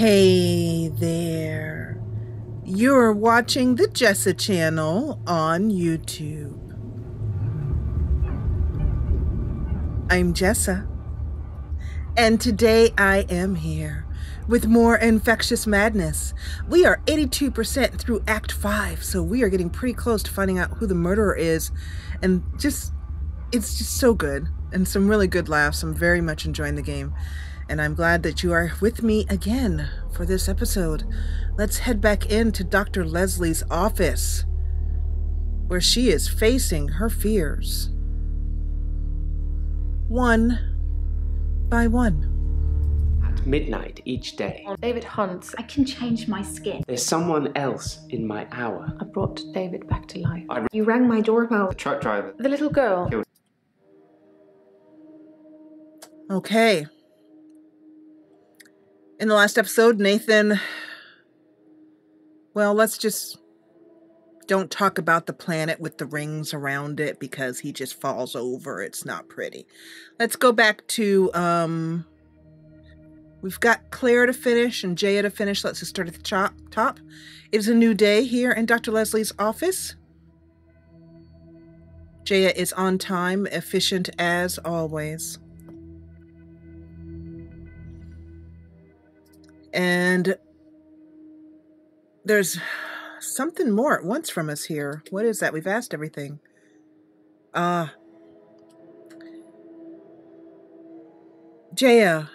Hey there. You're watching the Jessa Channel on YouTube. I'm Jessa, and today I am here with more Infectious Madness. We are 82% through Act 5, so we are getting pretty close to finding out who the murderer is, and it's just so good, and some really good laughs. I'm very much enjoying the game, and I'm glad that you are with me again for this episode. Let's head back into Dr. Leslie's office, where she is facing her fears, one by one. At midnight each day. David hunts. I can change my skin. There's someone else in my hour. I brought David back to life. You rang my doorbell. The truck driver. The little girl. Okay. In the last episode, Nathan... Well, let's just... don't talk about the planet with the rings around it because he just falls over. It's not pretty. Let's go back to... We've got Claire to finish and Jaya to finish. Let's just start at the top. It is a new day here in Dr. Leslie's office. Jaya is on time, efficient as always. And there's something more at once from us here. What is that? We've asked everything. Jaya,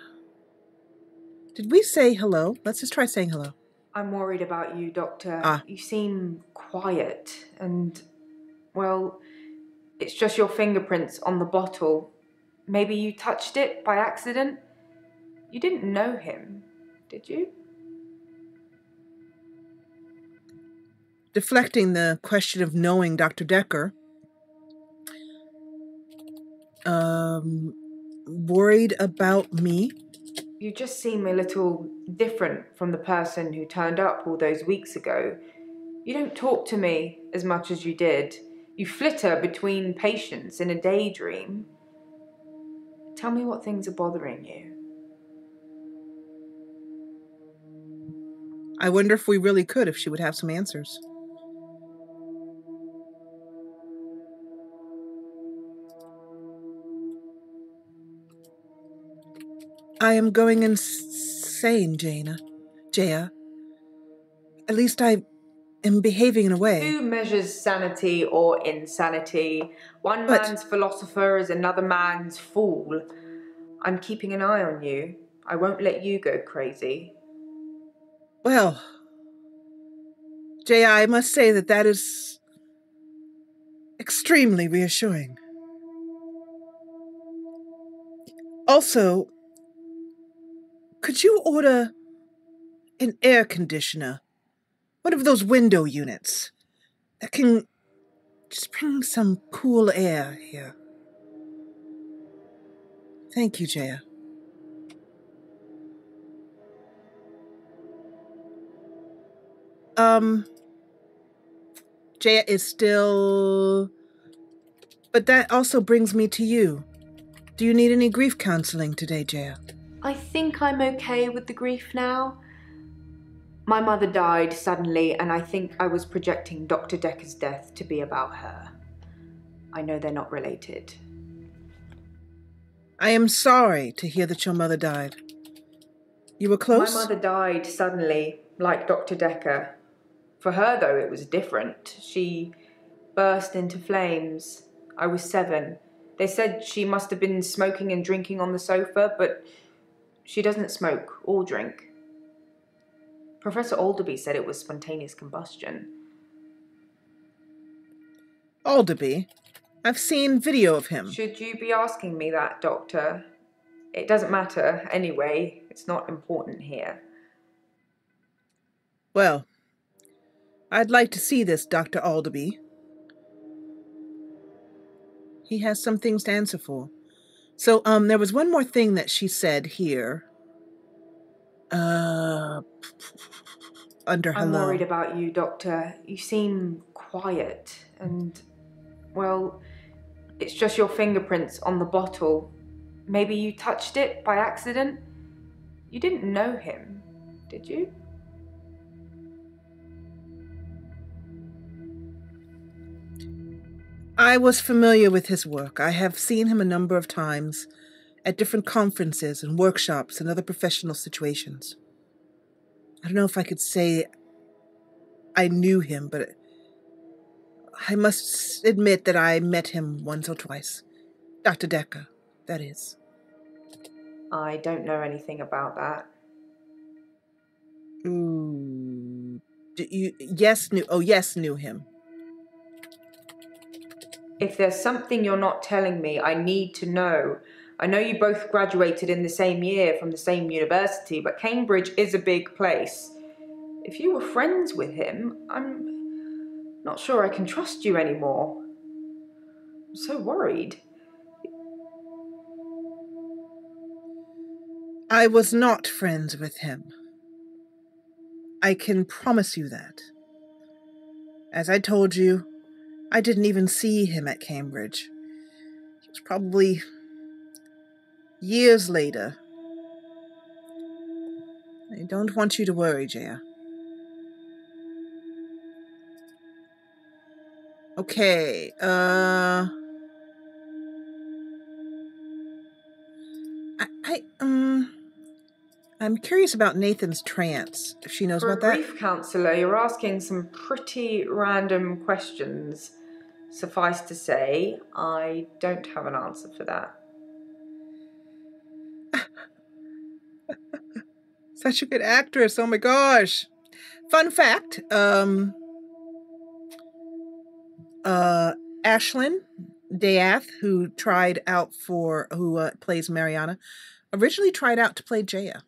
did we say hello? Let's just try saying hello. I'm worried about you, Doctor. You seem quiet and, well, it's just your fingerprints on the bottle. Maybe you touched it by accident? You didn't know him, did you? Deflecting the question of knowing Dr. Dekker. Worried about me? You just seem a little different from the person who turned up all those weeks ago. You don't talk to me as much as you did. You flitter between patients in a daydream. Tell me what things are bothering you. I wonder if we really could, if she would have some answers. I am going insane, Jaya. At least I am behaving in a way. Who measures sanity or insanity? One man's philosopher is another man's fool. I'm keeping an eye on you. I won't let you go crazy. Well, Jaya, I must say that is extremely reassuring. Also, could you order an air conditioner? One of those window units that can just bring some cool air here. Thank you, Jaya. Jaya is still... But that also brings me to you. Do you need any grief counseling today, Jaya? I think I'm okay with the grief now. My mother died suddenly, and I think I was projecting Dr. Dekker's death to be about her. I know they're not related. I am sorry to hear that your mother died. You were close? My mother died suddenly, like Dr. Dekker. For her, though, it was different. She burst into flames. I was 7. They said she must have been smoking and drinking on the sofa, but she doesn't smoke or drink. Professor Alderby said it was spontaneous combustion. Alderby? I've seen video of him. Should you be asking me that, Doctor? It doesn't matter anyway. It's not important here. Well, I'd like to see this Dr. Alderby. He has some things to answer for. So, there was one more thing that she said here. Under hello. I'm worried about you, Doctor. You seem quiet and, well, it's just your fingerprints on the bottle. Maybe you touched it by accident? You didn't know him, Did you? I was familiar with his work. I have seen him a number of times at different conferences and workshops and other professional situations. I don't know if I could say I knew him, but I must admit that I met him once or twice. Dr. Dekker, that is. I don't know anything about that. Ooh. Yes, knew him. If there's something you're not telling me, I need to know. I know you both graduated in the same year from the same university, but Cambridge is a big place. If you were friends with him, I'm not sure I can trust you anymore. I'm so worried. I was not friends with him. I can promise you that. As I told you, I didn't even see him at Cambridge. It was probably years later. I don't want you to worry, Jaya. Okay, I'm curious about Nathan's trance, if she knows For a about that. grief counsellor, you're asking some pretty random questions. Suffice to say, I don't have an answer for that. Such a good actress, oh my gosh. Fun fact, Ashlyn Dayath, who plays Mariana, originally tried out to play Jaya.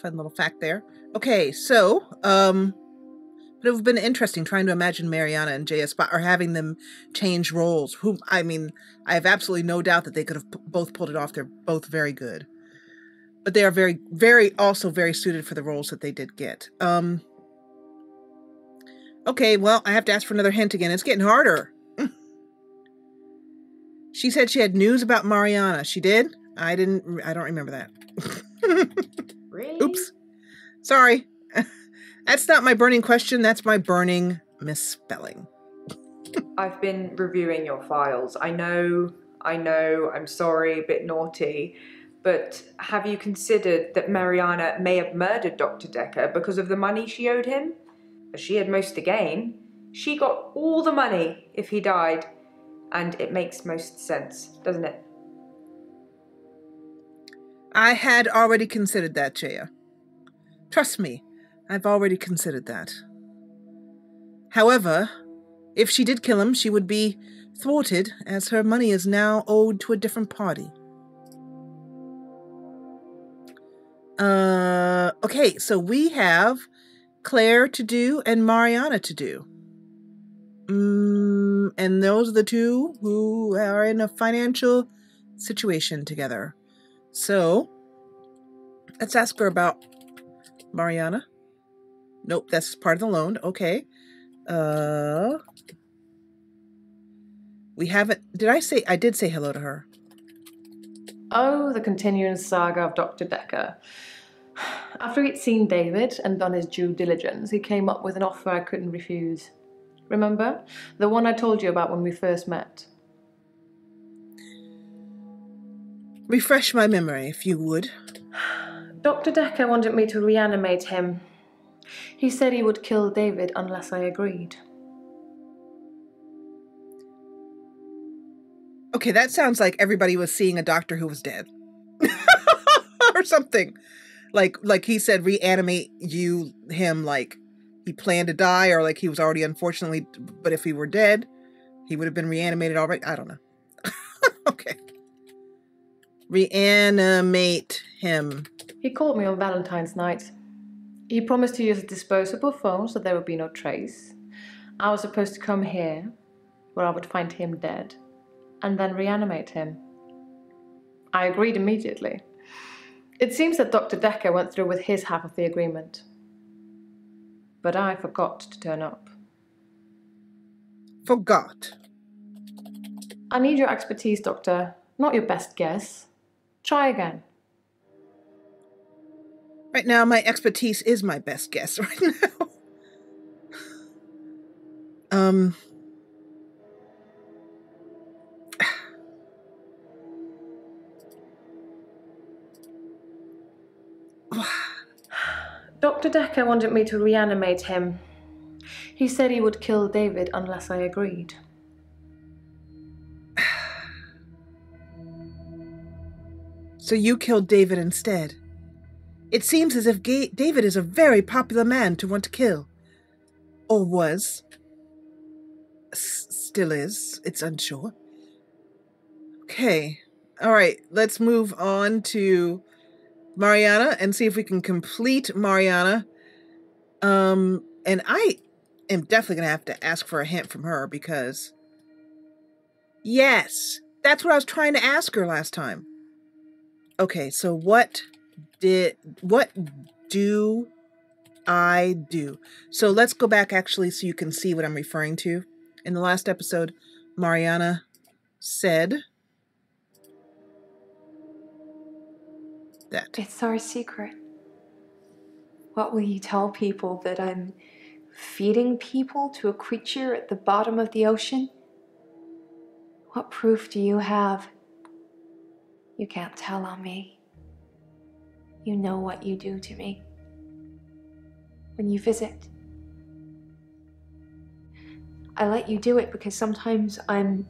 Fun little fact there. Okay, so, it would have been interesting trying to imagine Mariana and Jaya spot, or having them change roles. I have absolutely no doubt that they could have both pulled it off. They're both very good. But they are very, very, also very suited for the roles that they did get. Okay, well, I have to ask for another hint again. It's getting harder. She said she had news about Mariana. She did? I don't remember that. Really? Oops. Sorry. That's not my burning question. That's my burning misspelling. I've been reviewing your files. I know, I'm sorry, a bit naughty. But have you considered that Mariana may have murdered Dr. Dekker because of the money she owed him? She had most to gain. She got all the money if he died. And it makes most sense, doesn't it? I had already considered that, Jaya. Trust me, I've already considered that. However, if she did kill him, she would be thwarted, as her money is now owed to a different party. Okay, so we have Claire to do and Mariana to do. And those are the two who are in a financial situation together. So, let's ask her about Mariana. Nope, that's part of the loan. Okay. We haven't... I did say hello to her. Oh, the continuing saga of Dr. Dekker. After he'd seen David and done his due diligence, he came up with an offer I couldn't refuse. Remember? The one I told you about when we first met. Refresh my memory, if you would. Dr. Dekker wanted me to reanimate him. He said he would kill David unless I agreed. Okay, that sounds like everybody was seeing a doctor who was dead. Or something. Like he said, reanimate him like he planned to die, or like he was already unfortunately, but if he were dead, he would have been reanimated already. I don't know. Okay. Reanimate him. He called me on Valentine's night. He promised to use a disposable phone so there would be no trace. I was supposed to come here, where I would find him dead, and then reanimate him. I agreed immediately. It seems that Dr. Dekker went through with his half of the agreement. But I forgot to turn up. Forgot? I need your expertise, Doctor. Not your best guess. Try again. Right now, my expertise is my best guess right now. Dr. Dekker wanted me to reanimate him. He said he would kill David unless I agreed. So you killed David instead. It seems as if David is a very popular man to want to kill. Or was. Still is. It's unsure. Okay. All right. Let's move on to Mariana and see if we can complete Mariana. And I am definitely going to have to ask for a hint from her because... Yes! That's what I was trying to ask her last time. Okay, so what do I do? So let's go back actually so you can see what I'm referring to. In the last episode, Mariana said that. It's our secret. What will you tell people, that I'm feeding people to a creature at the bottom of the ocean? What proof do you have? You can't tell on me. You know what you do to me when you visit. I let you do it because sometimes I'm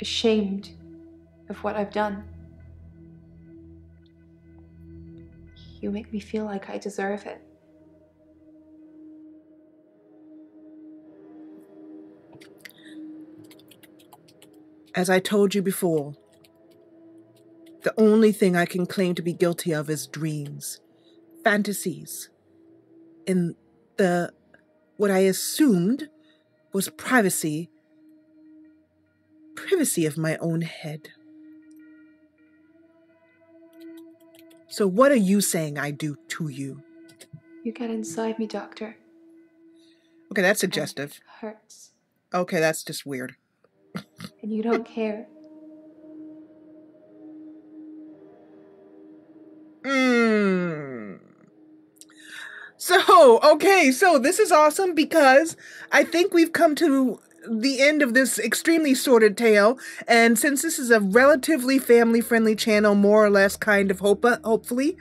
ashamed of what I've done. You make me feel like I deserve it. As I told you before, the only thing I can claim to be guilty of is dreams, fantasies, and what I assumed was privacy of my own head. So what are you saying I do to you? You get inside me, Doctor. Okay, that's suggestive. It hurts. Okay, that's just weird. And you don't care. So this is awesome because I think we've come to the end of this extremely sordid tale. And since this is a relatively family-friendly channel, more or less, kind of, hopefully,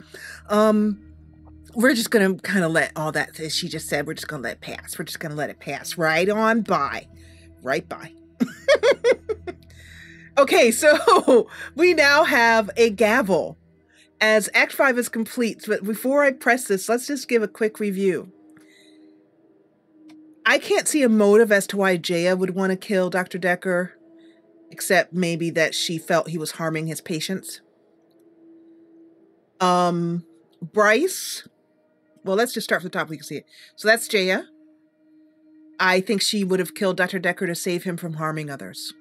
we're just going to kind of let all that, as she just said, we're just going to let it pass. We're just going to let it pass right on by. Right by. Okay, so we now have a gavel as Act 5 is complete. But before I press this, let's just give a quick review. I can't see a motive as to why Jaya would want to kill Dr. Dekker, except maybe that she felt he was harming his patients. Bryce, well, let's just start from the top. We can see it. So that's Jaya. I think she would have killed Dr. Dekker to save him from harming others.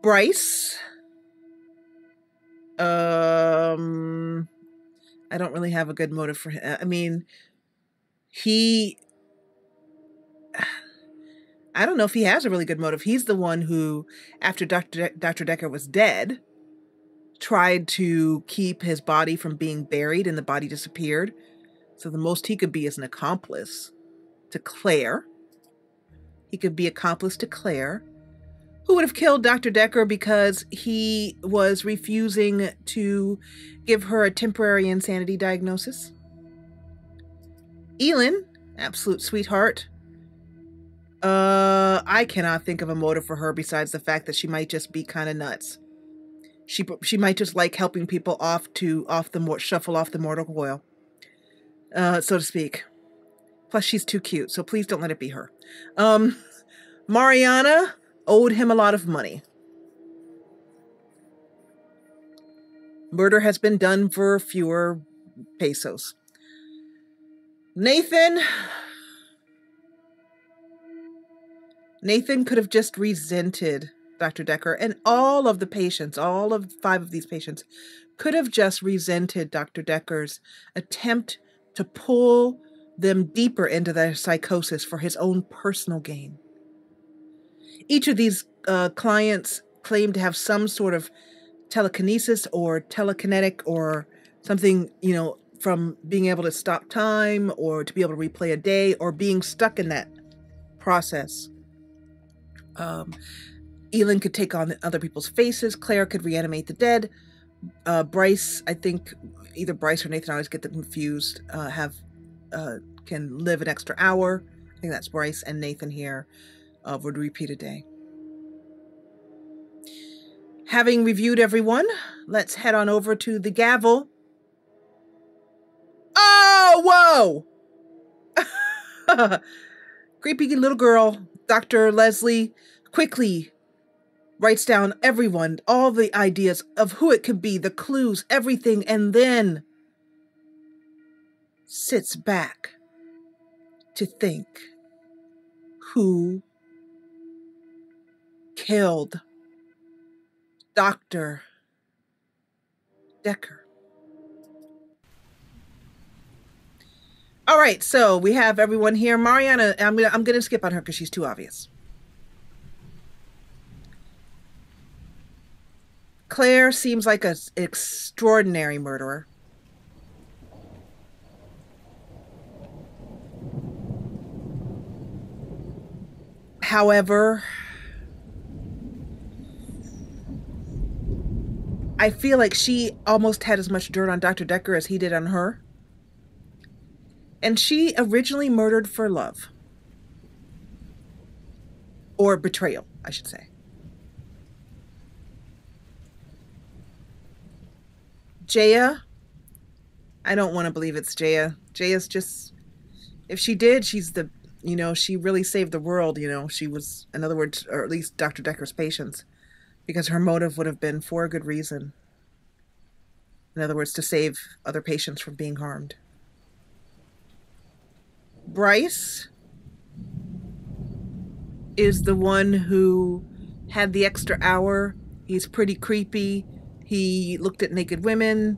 Bryce, I don't really have a good motive for him. I mean, I don't know if he has a really good motive. He's the one who, after Dr. Dekker was dead, tried to keep his body from being buried and the body disappeared. So the most he could be is an accomplice to Claire. He could be accomplice to Claire, who would have killed Dr. Dekker because he was refusing to give her a temporary insanity diagnosis. Elin, absolute sweetheart. I cannot think of a motive for her besides the fact that she might just be kind of nuts. She might just like helping people shuffle off the mortal coil, so to speak. Plus, she's too cute, so please don't let it be her. Mariana owed him a lot of money. Murder has been done for fewer pesos. Nathan could have just resented Dr. Dekker, and all of the patients, all of 5 of these patients, could have just resented Dr. Dekker's attempt to pull them deeper into their psychosis for his own personal gain. Each of these clients claimed to have some sort of telekinesis or telekinetic or Something, you know, from being able to stop time or to be able to replay a day or being stuck in that process. Elin could take on other people's faces. Claire could reanimate the dead. Bryce, I think either Bryce or Nathan, I always get them confused, can live an extra hour. I think that's Bryce, and Nathan here would repeat a day. Having reviewed everyone, let's head on over to the gavel. Oh, whoa! Creepy little girl, Dr. Leslie, quickly writes down everyone, all the ideas of who it could be, the clues, everything, and then sits back to think who killed Dr. Dekker. All right, so we have everyone here. Mariana, I'm gonna skip on her because she's too obvious. Claire seems like an extraordinary murderer. However, I feel like she almost had as much dirt on Dr. Dekker as he did on her. And she originally murdered for love. Or betrayal, I should say. Jaya, I don't want to believe it's Jaya. Jaya's just, if she did, she's the, you know, she really saved the world, you know. She was, in other words, or at least Dr. Dekker's patients, because her motive would have been for a good reason. In other words, to save other patients from being harmed. Bryce is the one who had the extra hour. He's pretty creepy. He looked at naked women,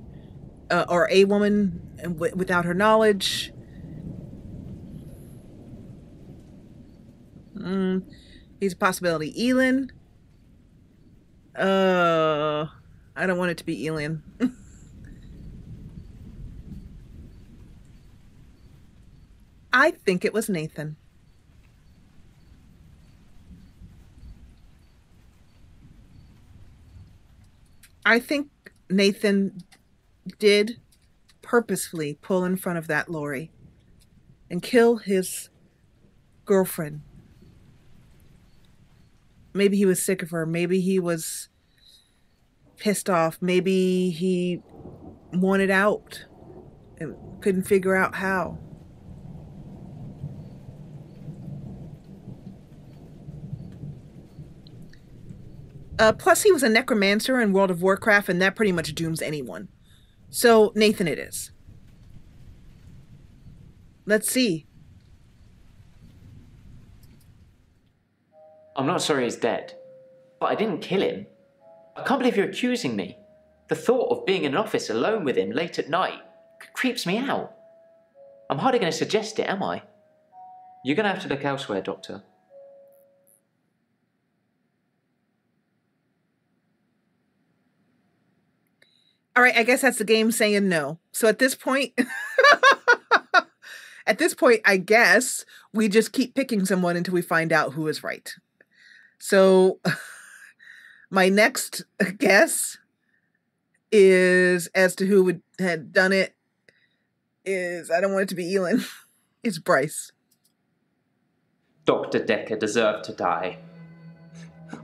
or a woman without her knowledge. He's a possibility. Elin. I don't want it to be Elin. I think it was Nathan. I think Nathan did purposefully pull in front of that lorry and kill his girlfriend. Maybe he was sick of her. Maybe he was pissed off. Maybe he wanted out and couldn't figure out how. Plus, he was a necromancer in World of Warcraft, and that pretty much dooms anyone. So, Nathan it is. Let's see. I'm not sorry he's dead, but I didn't kill him. I can't believe you're accusing me. The thought of being in an office alone with him late at night creeps me out. I'm hardly going to suggest it, am I? You're going to have to look elsewhere, Doctor. All right, I guess that's the game saying no. So at this point, I guess we just keep picking someone until we find out who is right. So my next guess is as to who had done it is, I don't want it to be Elin. It's Bryce. Dr. Dekker deserved to die.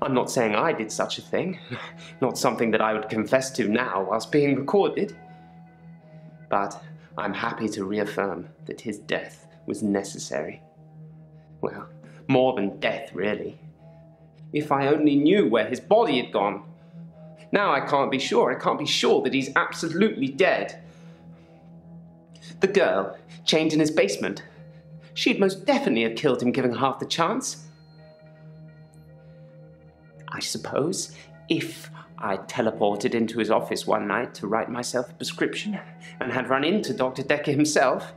I'm not saying I did such a thing, not something that I would confess to now whilst being recorded. But I'm happy to reaffirm that his death was necessary. Well, more than death, really. If I only knew where his body had gone. Now I can't be sure. I can't be sure that he's absolutely dead. The girl, chained in his basement, she'd most definitely have killed him given half the chance. I suppose if I teleported into his office one night to write myself a prescription and had run into Dr. Dekker himself,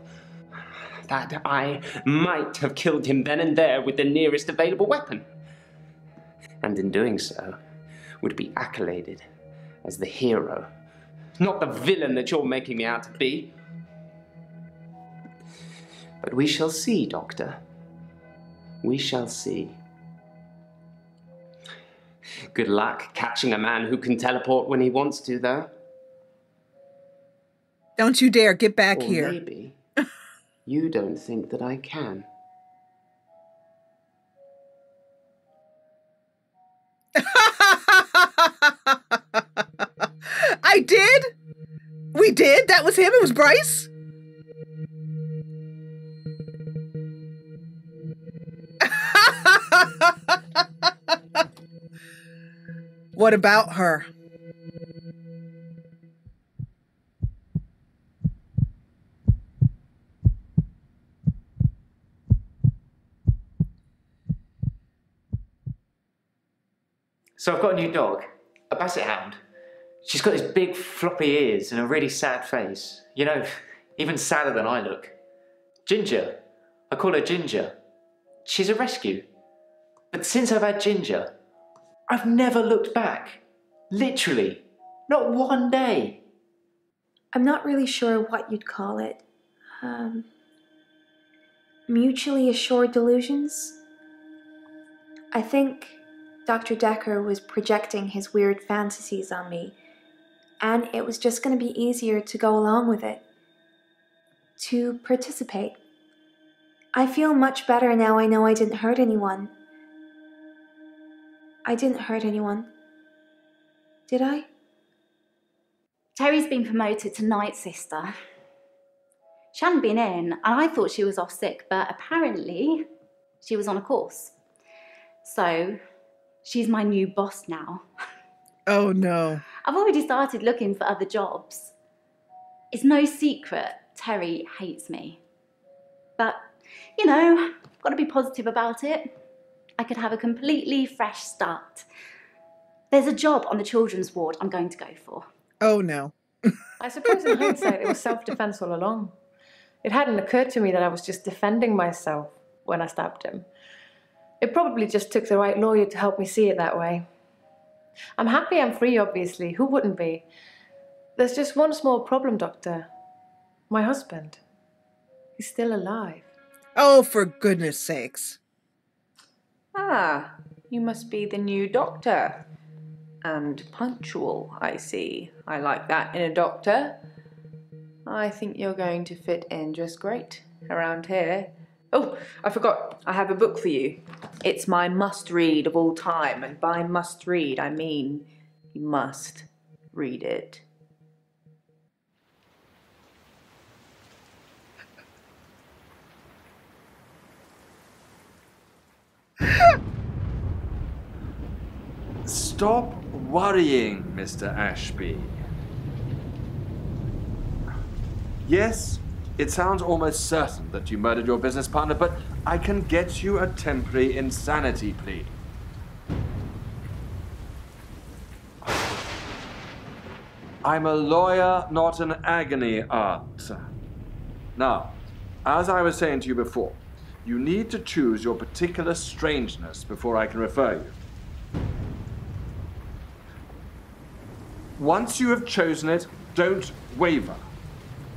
that I might have killed him then and there with the nearest available weapon. And in doing so, would be accoladed as the hero Not the villain that you're making me out to be. But we shall see, Doctor. We shall see. Good luck catching a man who can teleport when he wants to, though. Don't you dare get back Or here. Maybe you don't think that I can. I did? We did? That was him? It was Bryce? What about her? So I've got a new dog, a basset hound. She's got these big floppy ears and a really sad face. You know, even sadder than I look. Ginger. I call her Ginger. She's a rescue. But since I've had Ginger, I've never looked back. Literally. Not one day. I'm not really sure what you'd call it. Mutually assured delusions? I think Dr. Dekker was projecting his weird fantasies on me, and it was just going to be easier to go along with it. To participate. I feel much better now I know I didn't hurt anyone. I didn't hurt anyone. Did I? Terry's been promoted to night sister. She hadn't been in, and I thought she was off sick, but apparently she was on a course. So she's my new boss now. Oh no. I've already started looking for other jobs. It's no secret Terry hates me. But, you know, I've got to be positive about it. I could have a completely fresh start. There's a job on the children's ward I'm going to go for. Oh no. I suppose in hindsight it was self-defense all along. It hadn't occurred to me that I was just defending myself when I stabbed him. It probably just took the right lawyer to help me see it that way. I'm happy I'm free, obviously. Who wouldn't be? There's just one small problem, Doctor. My husband. He's still alive. Oh, for goodness sakes. Ah, you must be the new doctor. And punctual, I see. I like that in a doctor. I think you're going to fit in just great around here. Oh, I forgot. I have a book for you. It's my must-read of all time. And by must-read, I mean you must read it. Stop worrying, Mr. Ashby. Yes, it sounds almost certain that you murdered your business partner, but I can get you a temporary insanity plea. I'm a lawyer, not an agony aunt. Now, as I was saying to you before, you need to choose your particular strangeness before I can refer you. Once you have chosen it, don't waver.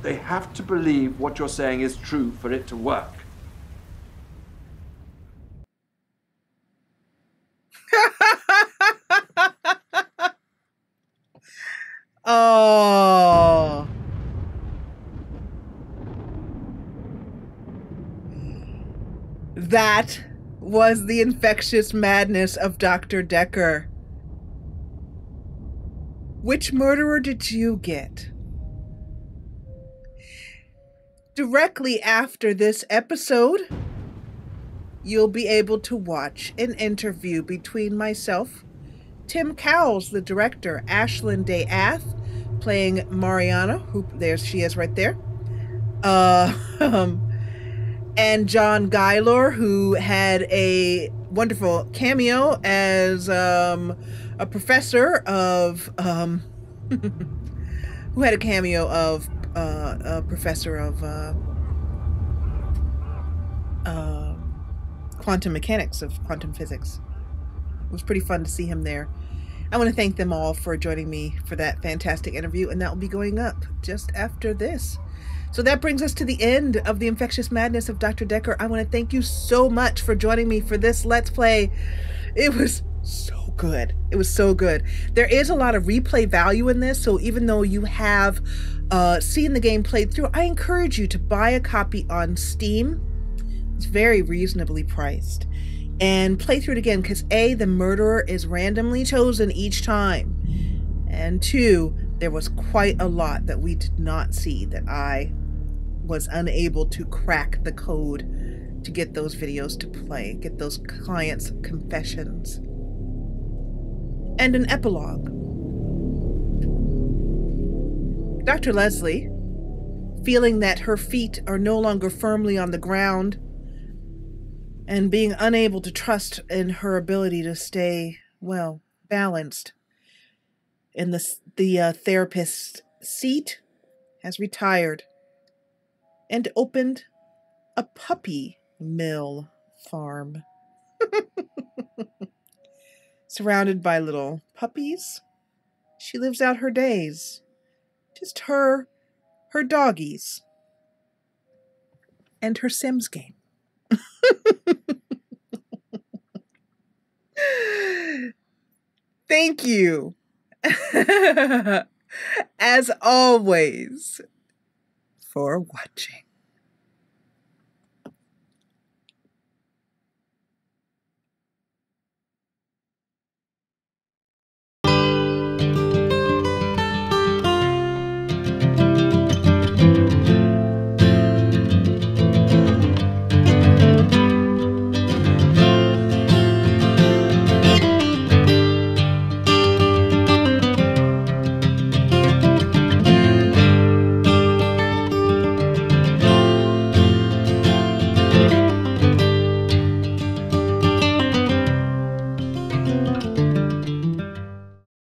They have to believe what you're saying is true for it to work. Oh. That was the infectious madness of Dr. Dekker. Which murderer did you get? Directly after this episode, you'll be able to watch an interview between myself, Tim Cowles, the director, Ashlyn Day Ath, playing Mariana, who there she is right there, and John Guylor, who had a wonderful cameo as a professor of who had a cameo of a professor of quantum mechanics, of quantum physics. It was pretty fun to see him there. I want to thank them all for joining me for that fantastic interview, and that will be going up just after this. So that brings us to the end of the Infectious Madness of Dr. Dekker. I want to thank you so much for joining me for this Let's Play. It was so good. It was so good. There is a lot of replay value in this, so even though you have seen the game played through, I encourage you to buy a copy on Steam. It's very reasonably priced. And play through it again, because A, the murderer is randomly chosen each time. And 2, there was quite a lot that we did not see, that I was unable to crack the code to get those videos to play, get those clients' confessions. And an epilogue. Dr. Leslie, feeling that her feet are no longer firmly on the ground and being unable to trust in her ability to stay, well, balanced in the therapist's seat, has retired and opened a puppy mill farm. Surrounded by little puppies, she lives out her days. Just her doggies, and her Sims game. Thank you, as always, for watching.